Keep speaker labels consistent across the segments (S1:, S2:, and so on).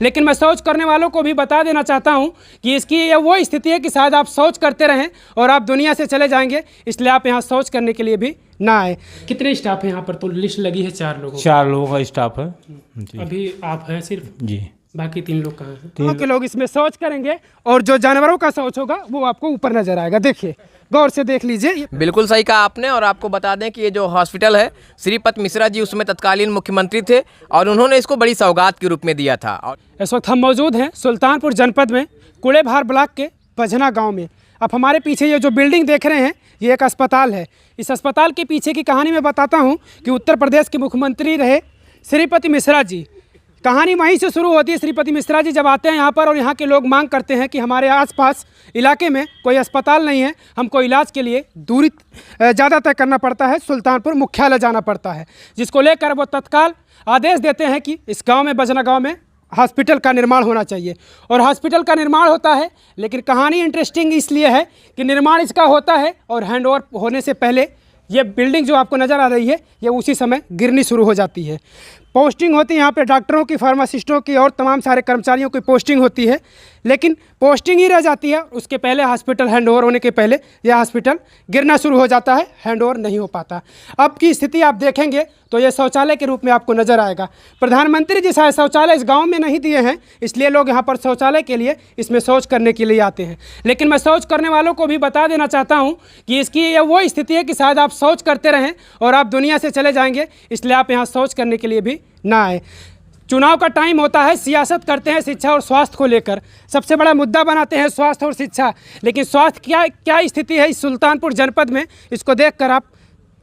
S1: लेकिन मैं शौच करने वालों को भी बता देना चाहता हूँ कि इसकी ये वो स्थिति है कि शायद आप शौच करते रहें और आप दुनिया से चले जाएंगे, इसलिए आप यहाँ शौच करने के लिए भी ना आए। कितने स्टाफ हैं यहाँ पर? तो लिस्ट लगी है 4 लोगों की।
S2: 4 लोगों का स्टाफ है जी।
S1: अभी आप हैं सिर्फ
S2: जी,
S1: बाकी 3 लोग कहाँ हैं? गाँव के लोग इसमें शौच करेंगे और जो जानवरों का शौच होगा वो आपको ऊपर नजर आएगा। देखिए, गौर से देख लीजिए।
S3: बिल्कुल सही कहा आपने। और आपको बता दें कि ये जो हॉस्पिटल है, श्रीपत मिश्रा जी उसमें तत्कालीन मुख्यमंत्री थे और उन्होंने इसको बड़ी सौगात के रूप में दिया था। और
S1: इस वक्त हम मौजूद हैं सुल्तानपुर जनपद में कुड़ेभार ब्लॉक के बजना गांव में। अब हमारे पीछे ये जो बिल्डिंग देख रहे हैं ये एक अस्पताल है। इस अस्पताल के पीछे की कहानी मैं बताता हूँ कि उत्तर प्रदेश के मुख्यमंत्री रहे श्रीपति मिश्रा जी। कहानी वहीं से शुरू होती है। श्रीपति मिश्रा जी जब आते हैं यहाँ पर और यहाँ के लोग मांग करते हैं कि हमारे आसपास इलाके में कोई अस्पताल नहीं है, हमको इलाज के लिए दूरी ज़्यादा तय करना पड़ता है, सुल्तानपुर मुख्यालय जाना पड़ता है, जिसको लेकर वो तत्काल आदेश देते हैं कि इस गांव में, बजना गांव में हॉस्पिटल का निर्माण होना चाहिए। और हॉस्पिटल का निर्माण होता है, लेकिन कहानी इंटरेस्टिंग इसलिए है कि निर्माण इसका होता है और हैंडओवर होने से पहले ये बिल्डिंग जो आपको नज़र आ रही है ये उसी समय गिरनी शुरू हो जाती है। पोस्टिंग होती है यहाँ पे डॉक्टरों की, फार्मासिस्टों की और तमाम सारे कर्मचारियों की पोस्टिंग होती है, लेकिन पोस्टिंग ही रह जाती है। उसके पहले हॉस्पिटल हैंडओवर होने के पहले यह हॉस्पिटल गिरना शुरू हो जाता है, हैंडओवर नहीं हो पाता। अब की स्थिति आप देखेंगे तो ये शौचालय के रूप में आपको नज़र आएगा। प्रधानमंत्री जी शायद शौचालय इस गाँव में नहीं दिए हैं, इसलिए लोग यहाँ पर शौचालय के लिए, इसमें शौच करने के लिए आते हैं। लेकिन मैं शौच करने वालों को भी बता देना चाहता हूँ कि इसकी ये वो स्थिति है कि शायद आप शौच करते रहें और आप दुनिया से चले जाएंगे, इसलिए आप यहाँ शौच करने के लिए भी ना आए। चुनाव का टाइम होता है, सियासत करते हैं शिक्षा और स्वास्थ्य को लेकर, सबसे बड़ा मुद्दा बनाते हैं स्वास्थ्य और शिक्षा। लेकिन स्वास्थ्य क्या स्थिति है इस सुल्तानपुर जनपद में, इसको देखकर आप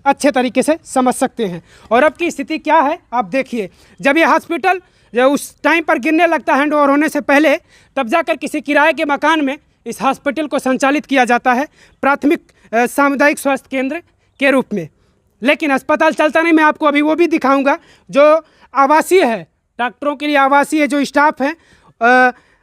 S1: अच्छे तरीके से समझ सकते हैं। और अब की स्थिति क्या है आप देखिए। जब ये हॉस्पिटल जब उस टाइम पर गिरने लगता है हैंडओवर होने से पहले, तब जाकर किसी किराए के मकान में इस हॉस्पिटल को संचालित किया जाता है प्राथमिक सामुदायिक स्वास्थ्य केंद्र के रूप में। लेकिन अस्पताल चलता नहीं। मैं आपको अभी वो भी दिखाऊंगा जो आवासीय है, डॉक्टरों के लिए आवासीय जो स्टाफ है,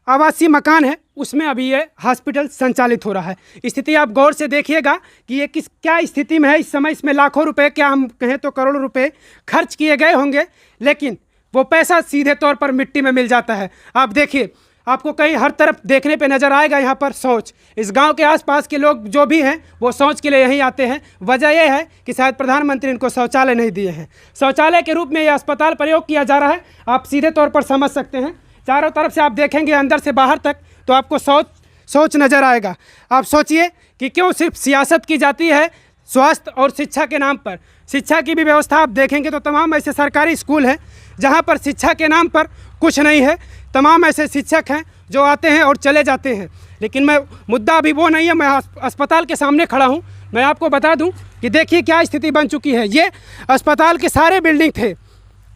S1: आवासीय मकान है, उसमें अभी ये हॉस्पिटल संचालित हो रहा है। स्थिति आप गौर से देखिएगा कि ये क्या स्थिति में है इस समय। इसमें लाखों रुपए, क्या हम कहें तो करोड़ों रुपए खर्च किए गए होंगे, लेकिन वो पैसा सीधे तौर पर मिट्टी में मिल जाता है। आप देखिए, आपको कहीं हर तरफ देखने पे नज़र आएगा यहाँ पर शौच। इस गांव के आसपास के लोग जो भी हैं वो शौच के लिए यहीं आते हैं। वजह यह है कि शायद प्रधानमंत्री इनको शौचालय नहीं दिए हैं। शौचालय के रूप में यह अस्पताल प्रयोग किया जा रहा है, आप सीधे तौर पर समझ सकते हैं। चारों तरफ से आप देखेंगे अंदर से बाहर तक तो आपको शौच नज़र आएगा। आप सोचिए कि क्यों सिर्फ सियासत की जाती है स्वास्थ्य और शिक्षा के नाम पर। शिक्षा की भी व्यवस्था आप देखेंगे तो तमाम ऐसे सरकारी स्कूल हैं जहाँ पर शिक्षा के नाम पर कुछ नहीं है। तमाम ऐसे शिक्षक हैं जो आते हैं और चले जाते हैं। लेकिन मैं मुद्दा अभी वो नहीं है, मैं अस्पताल के सामने खड़ा हूँ। मैं आपको बता दूं कि देखिए क्या स्थिति बन चुकी है। ये अस्पताल के सारे बिल्डिंग थे,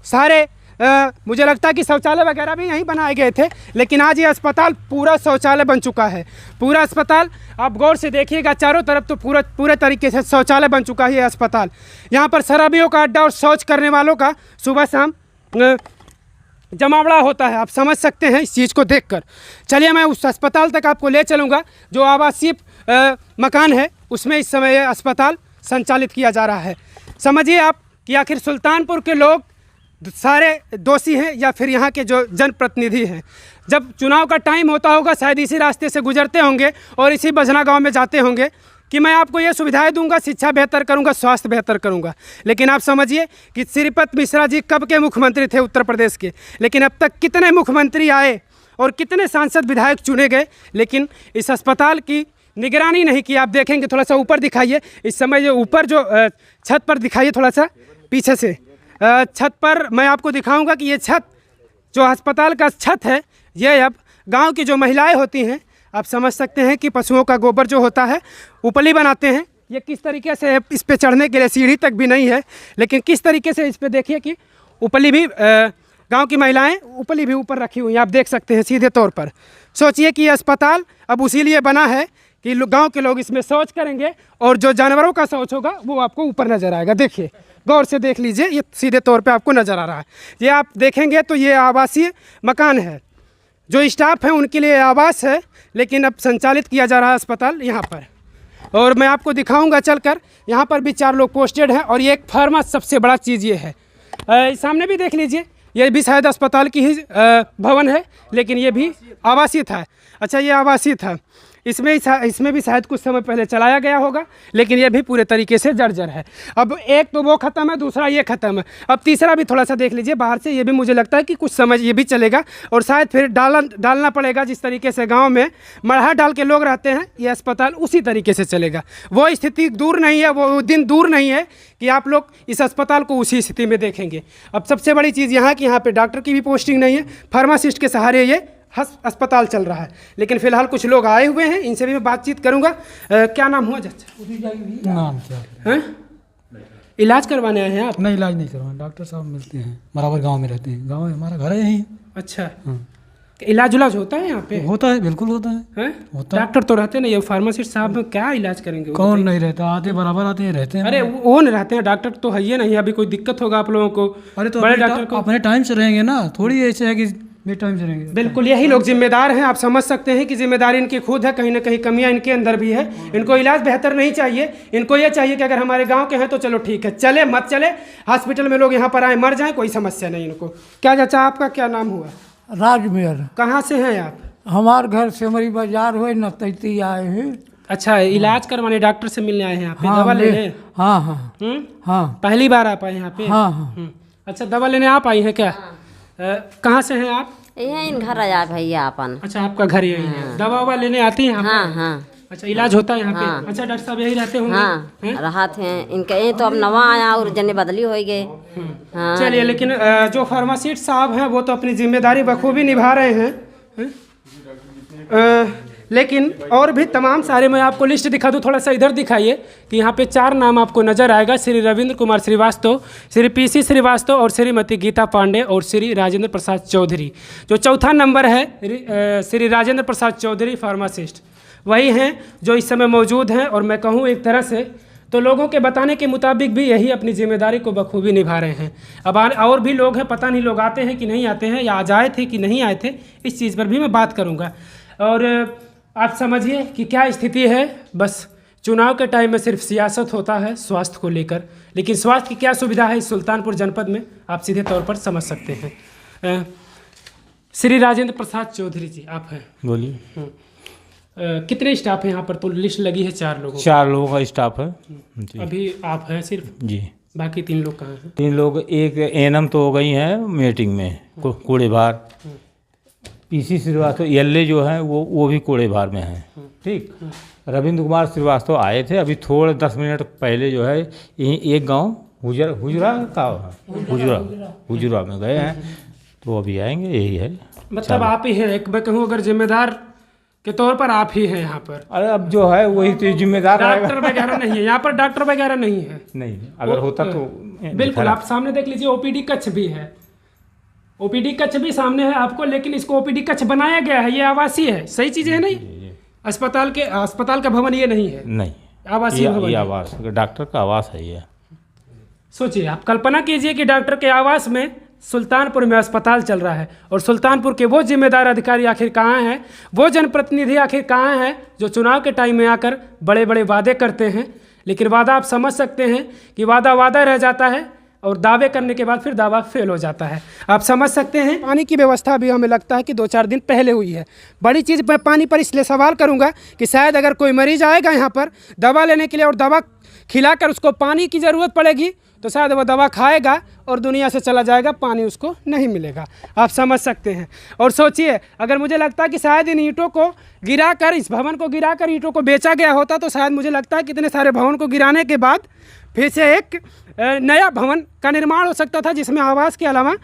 S1: सारे मुझे लगता है कि शौचालय वगैरह भी यहीं बनाए गए थे, लेकिन आज ये अस्पताल पूरा शौचालय बन चुका है। पूरा अस्पताल आप गौर से देखिएगा, चारों तरफ तो पूरे तरीके से शौचालय बन चुका है ये अस्पताल। यहाँ पर शराबियों का अड्डा और शौच करने वालों का सुबह शाम जमावड़ा होता है। आप समझ सकते हैं इस चीज़ को देखकर। चलिए मैं उस अस्पताल तक आपको ले चलूँगा जो आवासीय मकान है, उसमें इस समय यह अस्पताल संचालित किया जा रहा है। समझिए आप कि आखिर सुल्तानपुर के लोग सारे दोषी हैं या फिर यहाँ के जो जनप्रतिनिधि हैं। जब चुनाव का टाइम होता होगा शायद इसी रास्ते से गुजरते होंगे और इसी बजना गांव में जाते होंगे कि मैं आपको ये सुविधाएं दूंगा, शिक्षा बेहतर करूंगा, स्वास्थ्य बेहतर करूंगा। लेकिन आप समझिए कि श्रीपत मिश्रा जी कब के मुख्यमंत्री थे उत्तर प्रदेश के, लेकिन अब तक कितने मुख्यमंत्री आए और कितने सांसद विधायक चुने गए, लेकिन इस अस्पताल की निगरानी नहीं की। आप देखेंगे, थोड़ा सा ऊपर दिखाइए इस समय, जो ऊपर जो छत पर दिखाइए, थोड़ा सा पीछे से छत पर मैं आपको दिखाऊंगा कि ये छत जो अस्पताल का छत है, ये अब गांव की जो महिलाएं होती हैं, आप समझ सकते हैं कि पशुओं का गोबर जो होता है उपली बनाते हैं। ये किस तरीके से इस पे चढ़ने के लिए सीढ़ी तक भी नहीं है, लेकिन किस तरीके से इस पे देखिए कि उपली भी गांव की महिलाएं उपली भी ऊपर रखी हुई हैं, आप देख सकते हैं सीधे तौर पर। सोचिए कि ये अस्पताल अब उसी लिए बना है कि गांव के लोग इसमें शौच करेंगे और जो जानवरों का शौच होगा वो आपको ऊपर नज़र आएगा। देखिए, गौर से देख लीजिए, ये सीधे तौर पे आपको नज़र आ रहा है। ये आप देखेंगे तो ये आवासीय मकान है, जो स्टाफ है उनके लिए आवास है, लेकिन अब संचालित किया जा रहा है अस्पताल यहाँ पर। और मैं आपको दिखाऊंगा चलकर, यहाँ पर भी 4 लोग पोस्टेड हैं। और ये एक फार्मा सबसे बड़ा चीज़ ये है, सामने भी देख लीजिए, ये भी शायद अस्पताल की ही भवन है, लेकिन ये भी आवासीय था। अच्छा, ये आवासीय था। इसमें भी शायद कुछ समय पहले चलाया गया होगा, लेकिन ये भी पूरे तरीके से जर्जर है। अब एक तो वो ख़त्म है, दूसरा ये ख़त्म है, अब तीसरा भी थोड़ा सा देख लीजिए बाहर से। ये भी मुझे लगता है कि कुछ समय ये भी चलेगा और शायद फिर डालना पड़ेगा। जिस तरीके से गांव में मढ़ा डाल के लोग रहते हैं, ये अस्पताल उसी तरीके से चलेगा। वो स्थिति दूर नहीं है, वो दिन दूर नहीं है कि आप लोग इस अस्पताल को उसी स्थिति में देखेंगे। अब सबसे बड़ी चीज़ यहाँ कि यहाँ पर डॉक्टर की भी पोस्टिंग नहीं है, फार्मासिस्ट के सहारे ये अस्पताल चल रहा है। लेकिन फिलहाल कुछ लोग आए हुए हैं, इनसे भी मैं बातचीत करूंगा। क्या नाम हुआ चाचा?
S4: नाम क्या
S1: हैं? इलाज करवाने आए हैं आप?
S4: नहीं, इलाज नहीं करवाना, डॉक्टर साहब मिलते हैं, बराबर गांव में रहते हैं। गांव है हमारा, घर है यहीं।
S1: अच्छा, इलाज उलाज होता है यहाँ पे?
S4: होता है, बिल्कुल होता है।
S1: हैं?
S4: होता है।
S1: डॉक्टर तो रहते नहीं, ये फार्मासिस्ट साहब क्या इलाज करेंगे?
S4: कौन नहीं रहता, आते बराबर आते हैं, रहते हैं।
S1: अरे वो नहीं रहते हैं, डॉक्टर तो है ही नहीं। अभी कोई दिक्कत होगा आप लोगों को?
S4: अरे तो
S1: बड़े डॉक्टर को
S4: अपने टाइम से रहेंगे ना, थोड़ी ऐसे है कि टाइम से रहेंगे।
S1: बिल्कुल, यही लोग जिम्मेदार हैं। आप समझ सकते हैं कि जिम्मेदारी इनकी खुद है, कहीं ना कहीं कमियां इनके अंदर भी है। इनको इलाज बेहतर नहीं चाहिए, इनको ये चाहिए कि अगर हमारे गांव के हैं तो चलो ठीक है, चले मत चले, हॉस्पिटल में लोग यहाँ पर आए मर जाएं, कोई समस्या नहीं इनको। क्या चाचा, आपका क्या नाम हुआ?
S5: राजमेर।
S1: कहाँ से हैं आप?
S5: हमार घर सिमरी बाजार हुए नतैती आए हैं।
S1: अच्छा, इलाज करवाने डॉक्टर से मिलने आए हैं यहाँ पे? दवा लेने?
S5: हाँ हाँ हाँ।
S1: पहली बार आप आए यहाँ पे?
S5: हाँ हाँ।
S1: अच्छा, दवा लेने आप आई हैं क्या? कहाँ से हैं आप?
S6: यही घर आया भैया अपन।
S1: अच्छा, आपका घर यही है। दवा ववा लेने आती हैं यहाँ पे?
S6: हाँ हाँ।
S1: अच्छा, इलाज होता है यहाँ पे? अच्छा, डॉक्टर साहब यही रहते होंगे?
S6: हाँ, राहत है इनके। ये तो अब नवा आया और जने बदली हो गए। हाँ।
S1: चलिए, लेकिन जो फार्मासिस्ट साहब हैं वो तो अपनी जिम्मेदारी बखूबी निभा रहे हैं। लेकिन और भी तमाम सारे, मैं आपको लिस्ट दिखा दूँ, थोड़ा सा इधर दिखाइए कि यहाँ पे 4 नाम आपको नज़र आएगा। श्री रविंद्र कुमार श्रीवास्तव, श्री PC श्रीवास्तव और श्रीमती गीता पांडे और श्री राजेंद्र प्रसाद चौधरी। जो चौथा नंबर है श्री राजेंद्र प्रसाद चौधरी फार्मासिस्ट, वही हैं जो इस समय मौजूद हैं। और मैं कहूँ एक तरह से तो लोगों के बताने के मुताबिक भी यही अपनी जिम्मेदारी को बखूबी निभा रहे हैं। अब और भी लोग हैं, पता नहीं लोग आते हैं कि नहीं आते हैं, या आज आए थे कि नहीं आए थे, इस चीज़ पर भी मैं बात करूँगा। और आप समझिए कि क्या स्थिति है। बस चुनाव के टाइम में सिर्फ सियासत होता है स्वास्थ्य को लेकर, लेकिन स्वास्थ्य की क्या सुविधा है इस सुल्तानपुर जनपद में, आप सीधे तौर पर समझ सकते हैं। श्री राजेंद्र प्रसाद चौधरी जी, आप हैं?
S2: बोलिए।
S1: कितने स्टाफ हैं यहाँ पर? तो लिस्ट लगी है 4 लोगों।
S2: 4 लोगों का स्टाफ है जी।
S1: अभी आप हैं सिर्फ?
S2: जी।
S1: बाकी 3 लोग कहाँ हैं?
S2: 3 लोग, एक एनम तो हो गई हैं मीटिंग में, कूड़े बाहर। PC श्रीवास्तव एल्ले जो हैं वो भी कूड़े बाहर में हैं। ठीक। रविंद्र कुमार श्रीवास्तव आए थे अभी थोड़े 10 मिनट पहले, जो है यहीं एक गांव हुजरा में गए हैं, तो अभी आएंगे। यही है,
S1: मतलब आप ही हैं, एक मैं कहूँ अगर जिम्मेदार के तौर पर आप ही हैं यहाँ पर।
S2: अरे अब जो है वही तो जिम्मेदार
S1: डॉक्टर वगैरह नहीं है यहाँ पर? डॉक्टर वगैरह नहीं है?
S2: नहीं, अगर होता तो
S1: बिल्कुल। आप सामने देख लीजिए, OPD कक्ष भी है, OPD कक्ष भी सामने है आपको, लेकिन इसको OPD कक्ष बनाया गया है, ये आवासीय है। सही चीज़ है नहीं? अस्पताल का भवन ये नहीं है,
S2: नहीं,
S1: आवासीय भवन
S2: ये
S1: है।
S2: आवास, डॉक्टर का आवास है ये।
S1: सोचिए, आप कल्पना कीजिए कि डॉक्टर के आवास में सुल्तानपुर में अस्पताल चल रहा है, और सुल्तानपुर के वो जिम्मेदार अधिकारी आखिर कहाँ हैं, वो जनप्रतिनिधि आखिर कहाँ हैं जो चुनाव के टाइम में आकर बड़े बड़े वादे करते हैं। लेकिन वादा आप समझ सकते हैं कि वादा रह जाता है, और दावे करने के बाद फिर दावा फेल हो जाता है। आप समझ सकते हैं। पानी की व्यवस्था भी हमें लगता है कि 2-4 दिन पहले हुई है। बड़ी चीज़ मैं पानी पर इसलिए सवाल करूंगा कि शायद अगर कोई मरीज आएगा यहाँ पर दवा लेने के लिए और दवा खिलाकर उसको पानी की ज़रूरत पड़ेगी, तो शायद वो दवा खाएगा और दुनिया से चला जाएगा, पानी उसको नहीं मिलेगा। आप समझ सकते हैं। और सोचिए, अगर मुझे लगता है कि शायद इन ईंटों को गिराकर, इस भवन को गिराकर ईंटों को बेचा गया होता, तो शायद मुझे लगता है कितने सारे भवन को गिराने के बाद फिर से एक नया भवन का निर्माण हो सकता था, जिसमें आवास के अलावा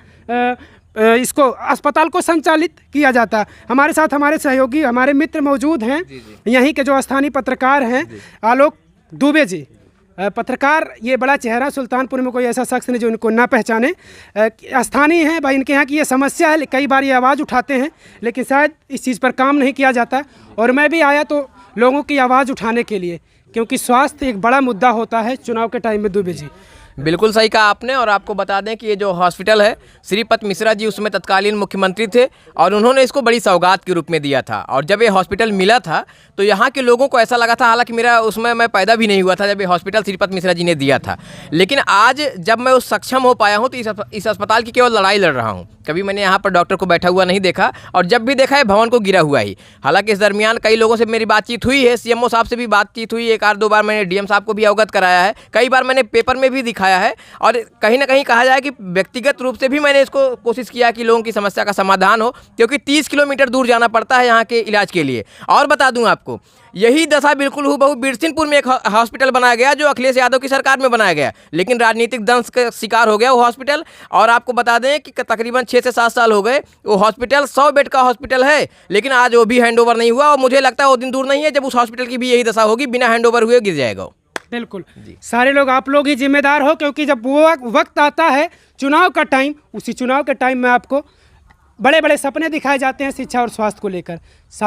S1: इसको अस्पताल को संचालित किया जाता। हमारे साथ हमारे सहयोगी, हमारे मित्र मौजूद हैं, यहीं के जो स्थानीय पत्रकार हैं, आलोक दुबे जी। पत्रकार, ये बड़ा चेहरा, सुल्तानपुर में कोई ऐसा शख्स नहीं जो इनको ना पहचाने। स्थानीय हैं भाई, इनके यहाँ की ये समस्या है, कई बार ये आवाज़ उठाते हैं, लेकिन शायद इस चीज़ पर काम नहीं किया जाता। और मैं भी आया तो लोगों की आवाज़ उठाने के लिए, क्योंकि स्वास्थ्य एक बड़ा मुद्दा होता है चुनाव के टाइम में। दुबे जी,
S3: बिल्कुल सही कहा आपने। और आपको बता दें कि ये जो हॉस्पिटल है, श्रीपत मिश्रा जी उसमें तत्कालीन मुख्यमंत्री थे और उन्होंने इसको बड़ी सौगात के रूप में दिया था। और जब ये हॉस्पिटल मिला था तो यहाँ के लोगों को ऐसा लगा था, हालांकि मेरा उसमें मैं पैदा भी नहीं हुआ था जब ये हॉस्पिटल श्रीपत मिश्रा जी ने दिया था, लेकिन आज जब मैं उस सक्षम हो पाया हूँ तो इस अस्पताल की केवल लड़ाई लड़ रहा हूँ। कभी मैंने यहाँ पर डॉक्टर को बैठा हुआ नहीं देखा, और जब भी देखा है भवन को गिरा हुआ ही। हालांकि इस दरमियान कई लोगों से मेरी बातचीत हुई है, सीएमओ साहब से भी बातचीत हुई, एक आध दो बार मैंने डीएम साहब को भी अवगत कराया है, कई बार मैंने पेपर में भी दिखाया है, और कहीं ना कहीं कहा जाए कि व्यक्तिगत रूप से भी मैंने इसको कोशिश किया कि लोगों की समस्या का समाधान हो, क्योंकि 30 किलोमीटर दूर जाना पड़ता है यहाँ के इलाज के लिए। और बता दूं आपको, यही दशा बिल्कुल हूबहू बिरसिनपुर में एक हॉस्पिटल बनाया गया जो अखिलेश यादव की सरकार में बनाया गया, लेकिन राजनीतिक दंश का शिकार हो गया वो हॉस्पिटल। और आपको बता दें कि तकरीबन 6 से 7 साल हो गए वो हॉस्पिटल 100 बेड का हॉस्पिटल है, लेकिन आज वो भी हैंडओवर नहीं हुआ। और मुझे लगता है वो दिन दूर नहीं है जब उस हॉस्पिटल की भी यही दशा होगी, बिना हैंडओवर हुए गिर जाएगा।
S1: बिल्कुल, सारे लोग आप लोग ही जिम्मेदार हो, क्योंकि जब वो वक्त आता है चुनाव का टाइम, उसी चुनाव के टाइम में आपको बड़े बड़े सपने दिखाए जाते हैं शिक्षा और स्वास्थ्य को लेकर।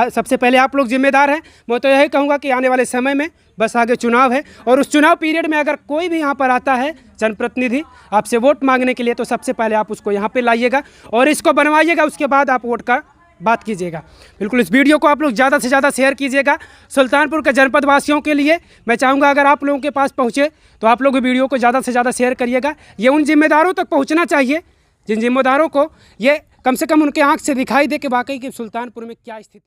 S1: सबसे पहले आप लोग जिम्मेदार हैं। मैं तो यही कहूँगा कि आने वाले समय में बस आगे चुनाव है, और उस चुनाव पीरियड में अगर कोई भी यहाँ पर आता है जनप्रतिनिधि आपसे वोट मांगने के लिए, तो सबसे पहले आप उसको यहाँ पे लाइएगा और इसको बनवाइएगा, उसके बाद आप वोट का बात कीजिएगा। बिल्कुल, इस वीडियो को आप लोग ज़्यादा से ज़्यादा शेयर कीजिएगा। सुल्तानपुर के जनपद वासियों के लिए मैं चाहूँगा, अगर आप लोगों के पास पहुँचे तो आप लोग वीडियो को ज़्यादा से ज़्यादा शेयर करिएगा। ये उन जिम्मेदारों तक पहुँचना चाहिए जिन जिम्मेदारों को ये कम से कम उनके आँख से दिखाई दे कि वाकई कि सुल्तानपुर में क्या स्थिति